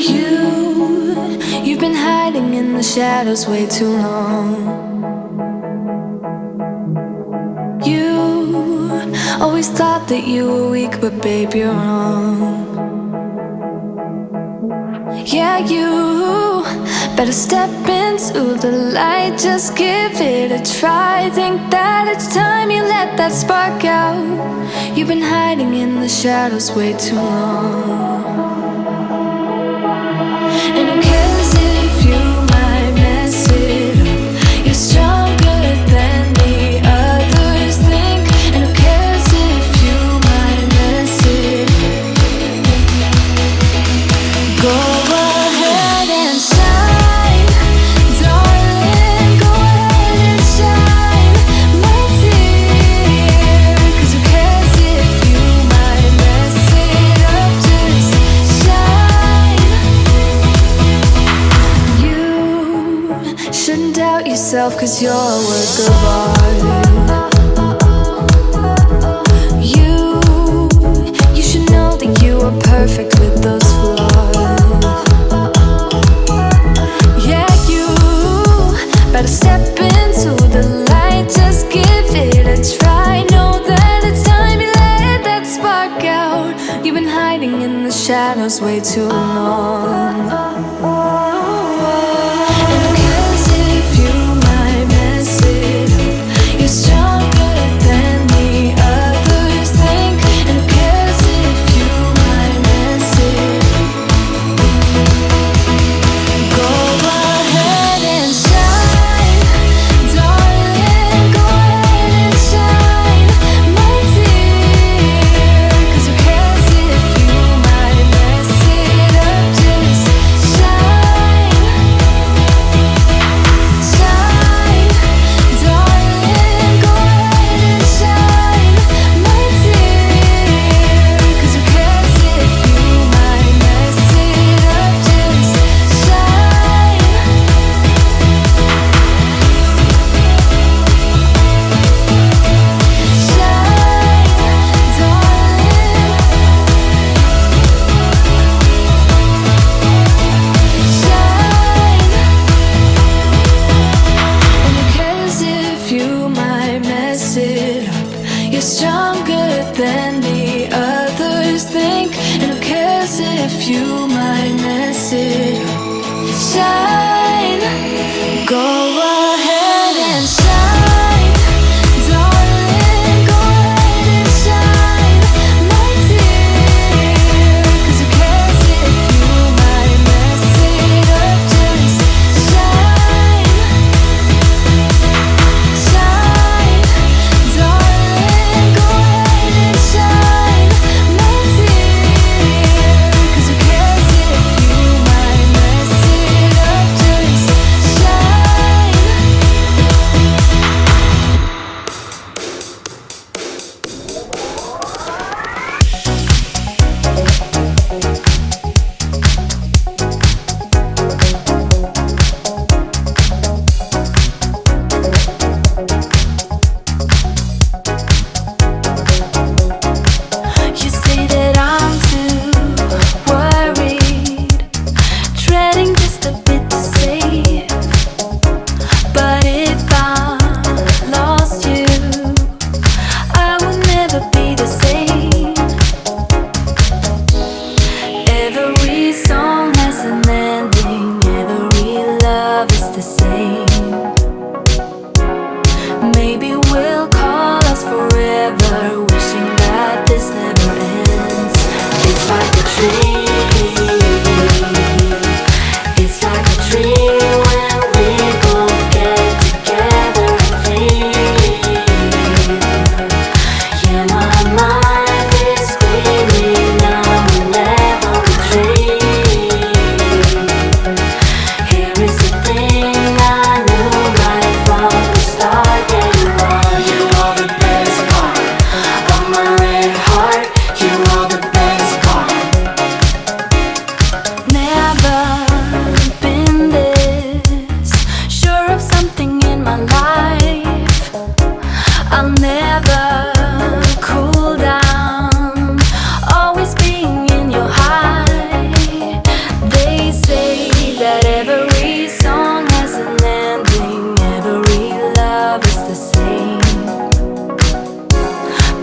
You've been hiding in the shadows way too long. You always thought that you were weak, but babe, you're wrong. Yeah, you better step into the light, just give it a try. Think that it's time you let that spark out. You've been hiding in the shadows way too long. And who cares if you might mess it up? You're stronger than the others think. And who cares if you might mess it up? Go ahead and shine, darling, go ahead and shine, my dear. 'Cause who cares if you might mess it up? Just shine. You shouldn't doubt yourself, 'cause you're a work of art. You should know that you are perfect with those flaws. Yeah, you better step into the light, just give it a try. Know that it's time you let that spark out. You've been hiding in the shadows way too long. And who cares if you might mess it up? You're stronger than the others think. And who cares if you might mess it up? Go ahead and shine, darling, go ahead and shine, my dear. 'Cause who cares if you might mess it up? Just shine, shine, darling, go ahead and shine, my dear. 'Cause who cares if you might mess it up? Just shine. You're stronger than the others think. And who cares if you might mess it up? Shine. Go ahead and shine, darling, go ahead and shine, my dear. 'Cause who cares if you might mess it up? Just shine, shine, darling, go ahead and shine, my dear. 'Cause who cares if you might mess it up?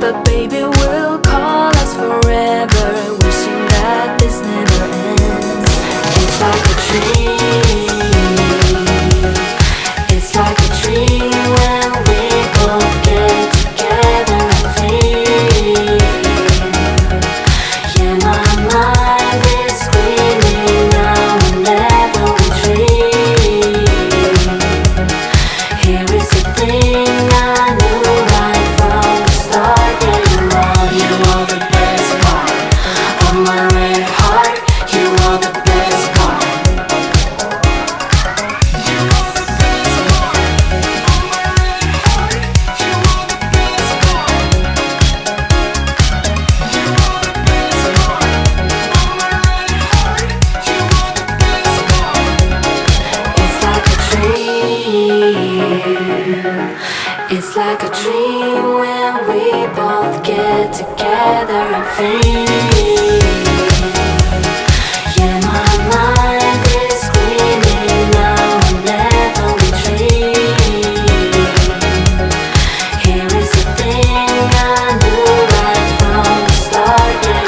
but baby we'll call us forever, wishing that this never ends. It's like a dream, it's like a dream when we both get together and feel. Yeah, my mind is screaming now whenever we dream. Here is the thing I knew right from the start. Yeah, you are the best part of my red heart. You are the best part. You are the best part of my red heart. You are the best part. You are the best part of my red heart. You are the best part. It's like a dream. It's like a dream when we both get together and feel. Yeah, my mind is screaming now whenever we dream. Here is the thing I knew right from the start. Yeah,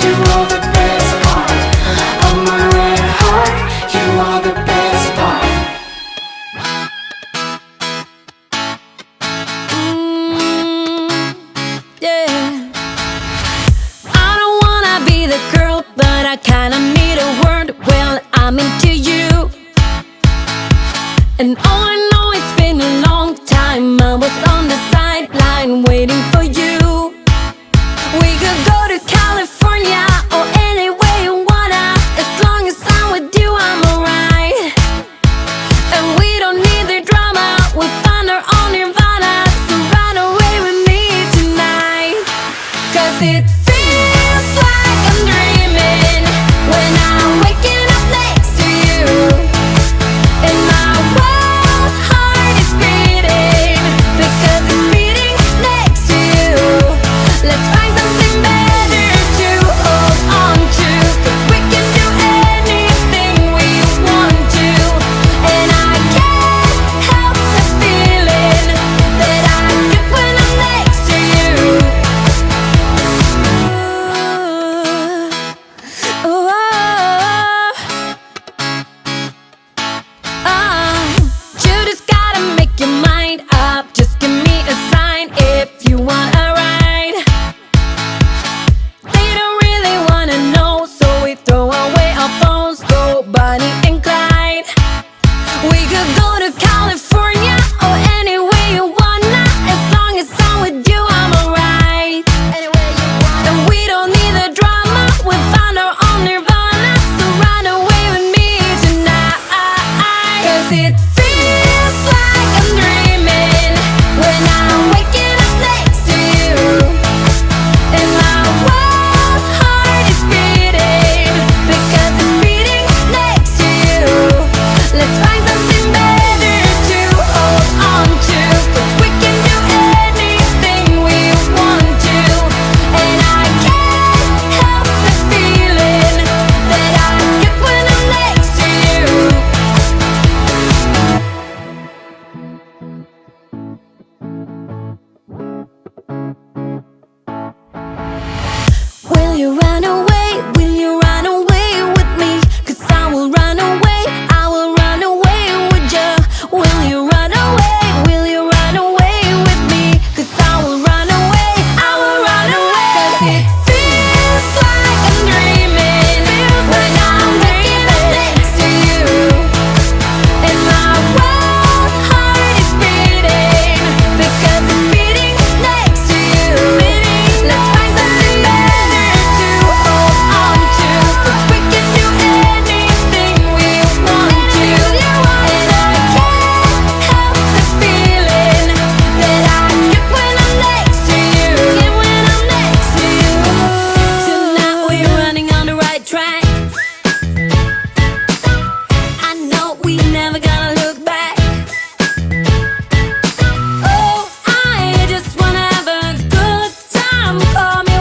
you are the best part of my red heart. You are the best part. Yeah. I don't wanna be the girl, but I kinda need a word. Well, I'm into you, and all I know, it's been a long time. I was on the sideline waiting for you. We could go to California or anywhere you wanna. As long as I'm with you, I'm alright. And we don't need the drama, we'll find our own nirvana. So run away with me tonight, 'cause it feels like I'm dreaming when I'm waking up next to you. And my wild heart is beating because it's beating next to you. Let's find something better to hold on to, 'cause we can do anything we want to. And I can't help the feeling that I get when I'm next to you. Ooh, you just gotta make your mind up. Just give me a sign if you want a ride. They don't really wanna know, so we throw away our phones, go Bonnie and Clyde. We could go to California or anywhere you wanna. As long as I'm with you, I'm alright. And we don't need the drama, we found our own nirvana. So run away with me tonight, 'cause it feels like I'm dreaming when I'm waking up next to you. And my wild heart is beating because it's beating next to you. Let's find something better to hold on to, 'cause we can do anything we want to. And I can't help the feeling that I get when I'm next to you. Will you run away? Will you run away with me? 'Cause I will run away, I will run away with you. Will you run away? Will you run away with me? 'Cause I will run away, I will run away. 'Cause it feels like I'm dreaming when I'm waking up next to you. And my wild heart is beating because it's beating next to you. Let's find something better to hold on to, 'cause we can do anything we want to. And I can't help the feeling that I get when I'm next to you. Tonight we're running on the right track. I know we never gonna look back. Oh, I just wanna have a good time. Call me